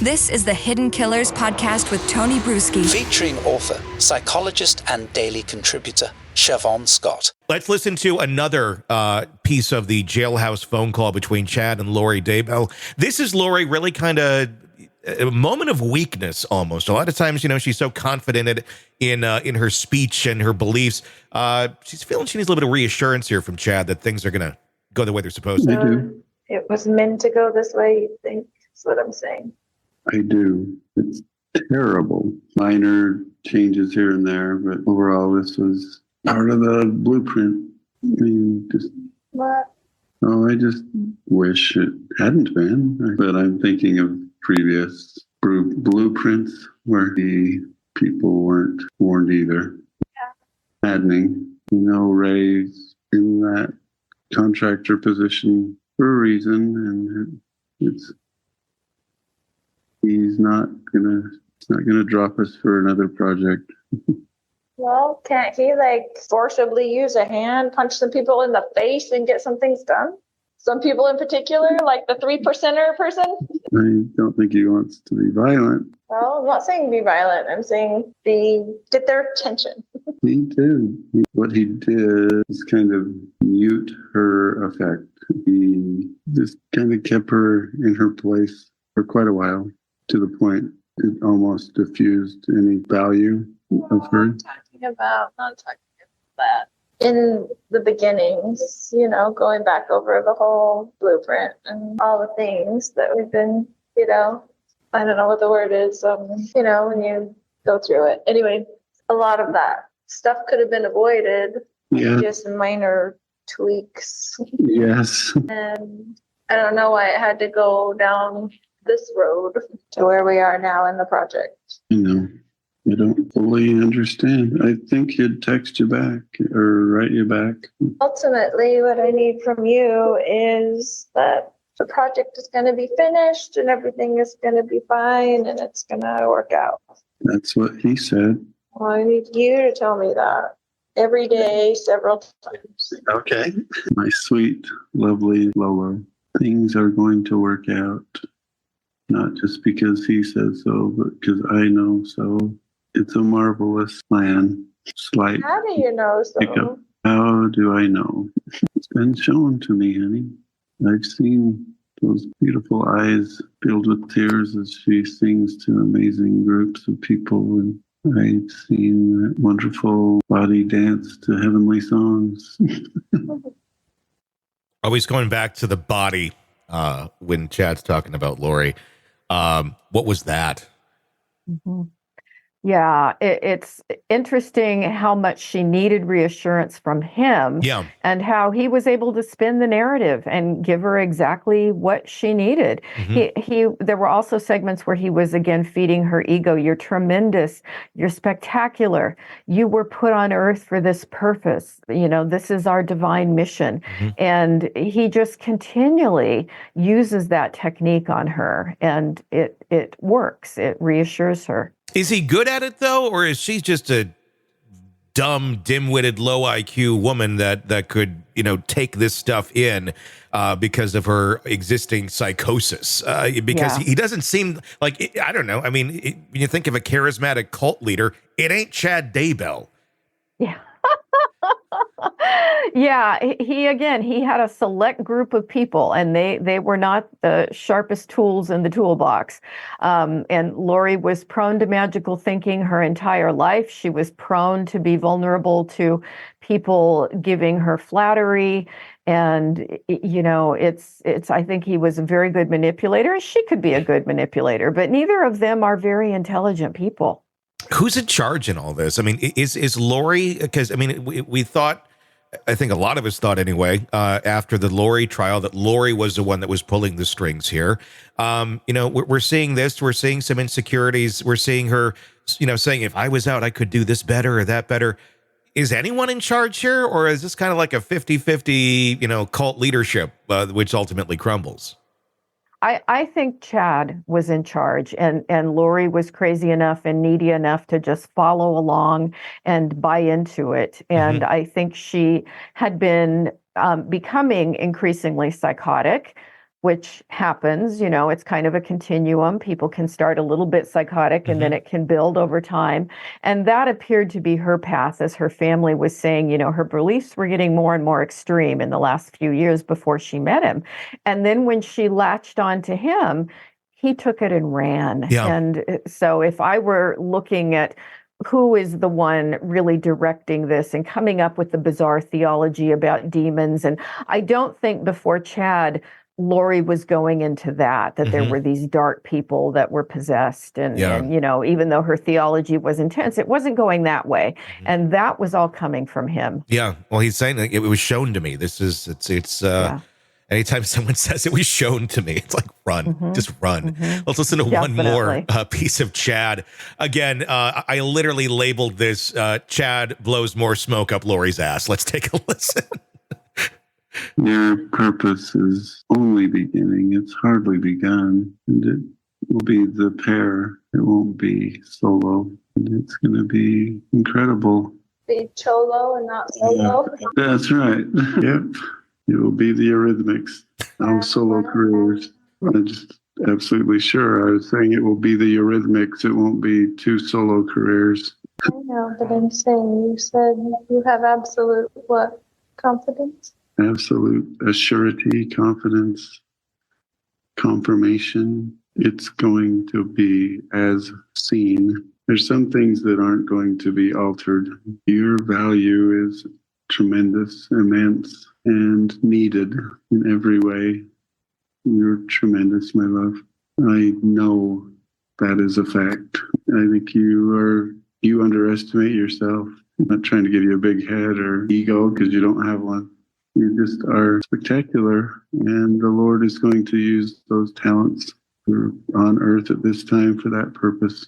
This is the Hidden Killers podcast with Tony Brueski. Featuring author, psychologist, and daily contributor, Shavaun Scott. Let's listen to another piece of the jailhouse phone call between Chad and Lori Daybell. This is Lori really kind of a moment of weakness almost. A lot of times, she's so confident in her speech and her beliefs. She's feeling she needs a little bit of reassurance here from Chad that things are going to go the way they're supposed to. It was meant to go this way, you think? That's what I'm saying. I do. It's terrible. Minor changes here and there, but overall, this was part of the blueprint. What? Oh, I just wish it hadn't been. But I'm thinking of previous blueprints where the people weren't warned either. Yeah. Maddening. Ray's in that contractor position for a reason, and he's not gonna drop us for another project. Well, can't he forcibly use a hand, punch some people in the face and get some things done? Some people in particular, like the 3%er person? I don't think he wants to be violent. Well, I'm not saying be violent. I'm saying get their attention. He did. What he did was kind of mute her effect. He just kind of kept her in her place for quite a while, to the point it almost diffused any value of her. Not talking about that. In the beginnings, going back over the whole blueprint and all the things that we've been, I don't know what the word is, when you go through it. Anyway, a lot of that stuff could have been avoided. Yeah. Just minor tweaks. Yes. And I don't know why it had to go down this road to where we are now in the project. I don't fully understand. I think he'd text you back or write you back. Ultimately, what I need from you is that the project is going to be finished and everything is going to be fine and it's going to work out. That's what he said. Well, I need you to tell me that every day, several times. Okay. My sweet, lovely Lolo. Things are going to work out. Not just because he says so, but because I know so. It's a marvelous plan. Slight. How do you know so? Hiccup. How do I know? It's been shown to me, honey. I've seen those beautiful eyes filled with tears as she sings to amazing groups of people. And I've seen that wonderful body dance to heavenly songs. Always going back to the body when Chad's talking about Lori. What was that? Mm-hmm. Yeah, it's interesting how much she needed reassurance from him, and how he was able to spin the narrative and give her exactly what she needed. Mm-hmm. There were also segments where he was again feeding her ego. You're tremendous. You're spectacular. You were put on earth for this purpose. This is our divine mission. Mm-hmm. And he just continually uses that technique on her, and it works. It reassures her. Is he good at it, though, or is she just a dumb, dim-witted, low IQ woman that could, take this stuff in because of her existing psychosis? Because he doesn't seem like, I don't know. I mean, when you think of a charismatic cult leader, it ain't Chad Daybell. Yeah. Yeah, he had a select group of people, and they were not the sharpest tools in the toolbox. And Lori was prone to magical thinking her entire life. She was prone to be vulnerable to people giving her flattery. And, I think he was a very good manipulator. She could be a good manipulator, but neither of them are very intelligent people. Who's in charge in all this? I mean, is Lori, because, we thought, I think a lot of us thought anyway, after the Lori trial, that Lori was the one that was pulling the strings here. We're seeing this, we're seeing some insecurities. We're seeing her, saying, if I was out, I could do this better or that better. Is anyone in charge here? Or is this kind of like a 50-50, cult leadership, which ultimately crumbles? I think Chad was in charge, and Lori was crazy enough and needy enough to just follow along and buy into it. And I think she had been becoming increasingly psychotic. which happens, it's kind of a continuum. People can start a little bit psychotic and then it can build over time. And that appeared to be her path, as her family was saying, her beliefs were getting more and more extreme in the last few years before she met him. And then when she latched on to him, he took it and ran. Yeah. And so if I were looking at who is the one really directing this and coming up with the bizarre theology about demons, and I don't think before Chad, Lori was going into that there were these dark people that were possessed. And, even though her theology was intense, it wasn't going that way. And that was all coming from him. Yeah. Well, he's saying it was shown to me. Anytime someone says it was shown to me, it's like, run, just run. Let's listen to one more piece of Chad. Again, I literally labeled this, Chad blows more smoke up Lori's ass. Let's take a listen. Your purpose is only beginning. It's hardly begun. And it will be the pair. It won't be solo. And it's going to be incredible. Be cholo and not solo. Yeah. That's right. Yep. It will be the Eurythmics. No solo careers. I'm just absolutely sure. I was saying it will be the Eurythmics. It won't be 2 solo careers. I know, but I'm saying, you said you have absolute what? Confidence? Absolute assurity, confidence, confirmation. It's going to be as seen. There's some things that aren't going to be altered. Your value is tremendous, immense, and needed in every way. You're tremendous, my love. I know that is a fact. I think you underestimate yourself. I'm not trying to give you a big head or ego, because you don't have one. You just are spectacular, and the Lord is going to use those talents on earth at this time for that purpose.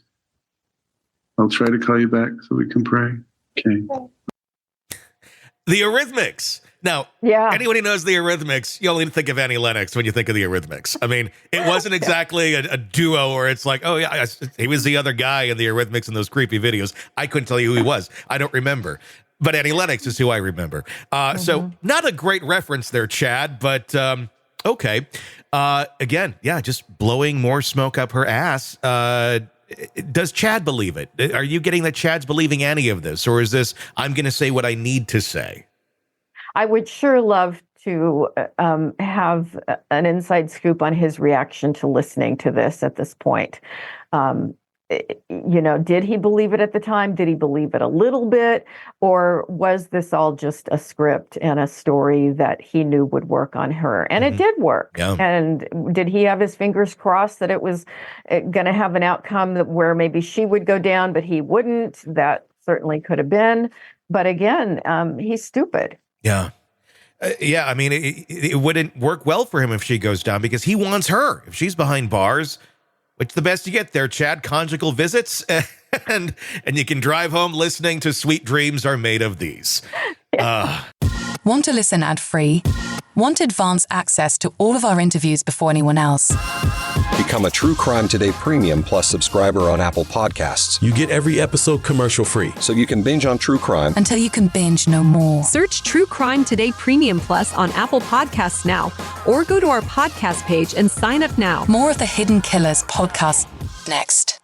I'll try to call you back so we can pray. Okay. The Eurythmics. Now, anyone who knows the Eurythmics, you only think of Annie Lennox when you think of the Eurythmics. I mean, it wasn't exactly a duo where it's like, oh, yeah, he was the other guy in the Eurythmics in those creepy videos. I couldn't tell you who he was. I don't remember. But Annie Lennox is who I remember. So not a great reference there, Chad, but okay. Again, just blowing more smoke up her ass. Does Chad believe it? Are you getting that Chad's believing any of this? Or is this, I'm going to say what I need to say? I would sure love to have an inside scoop on his reaction to listening to this at this point. Did he believe it at the time? Did he believe it a little bit? Or was this all just a script and a story that he knew would work on her? And it did work. Yeah. And did he have his fingers crossed that it was going to have an outcome where maybe she would go down, but he wouldn't? That certainly could have been. But again, he's stupid. Yeah. I mean, it wouldn't work well for him if she goes down, because he wants her. If she's behind bars, what's the best you get there, Chad? Conjugal visits? and you can drive home listening to Sweet Dreams Are Made of These. Want to listen ad-free? Want advanced access to all of our interviews before anyone else? Become a True Crime Today Premium Plus subscriber on Apple Podcasts. You get every episode commercial-free, so you can binge on true crime until you can binge no more. Search True Crime Today Premium Plus on Apple Podcasts now, or go to our podcast page and sign up now. More of the Hidden Killers podcast next.